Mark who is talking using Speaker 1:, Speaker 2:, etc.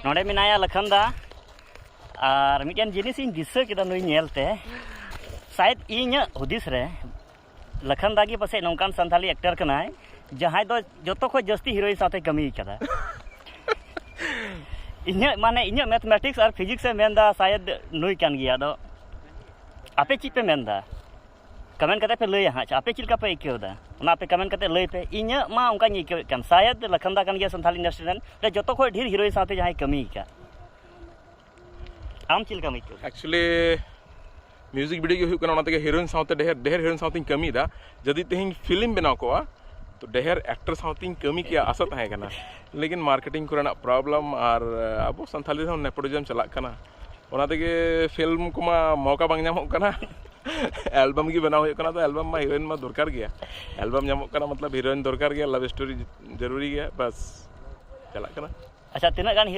Speaker 1: नोडे मिनाया लखन दा और मिटन जिनिस इन दिशा किदा नुई नेलते शायद इन हुदिस रे लखन दा की पासे नौकान संथाली एक्टर कनाय जहां दो जतो खो जस्ती हीरोइन साथे कमी कदा इन माने इन मैथमेटिक्स और फिजिक्स से मेनदा शायद नुई कान गिया दो आपे ची पे मेनदा कमेंट करते पे लय हां आपे चिलका पे इकेवदा ओना पे कमेंट करते लय पे इन मा उनका इकेव कान शायद लखन दा कान गिया संथाली इंडस्ट्री रन रे जतो खो ढेर हीरोइन साथे जहां कमी का आम चिलका मिको
Speaker 2: एक्चुअली म्यूजिक वीडियो हुई कना ओनाते हीरोइन साथे ढेर हीरोइन साथे कमी दा जदी तेहिं फिल्म बनाव कोआ तो ढेर एक्टर साथे कमी किया आशा तहे कना लेकिन मार्केटिंग करना प्रॉब्लम और अब संथाली रे नेपोटिज्म चला कना ओनाते फिल्म को मौका बांग नामो कना एल्बम की बनाव कना तो एल्बम में हीरोइन में दरकार गया एल्बम नामो कना मतलब हीरोइन दरकार गया लव स्टोरी जरूरी गया बस चला कना
Speaker 1: अच्छा तीना गान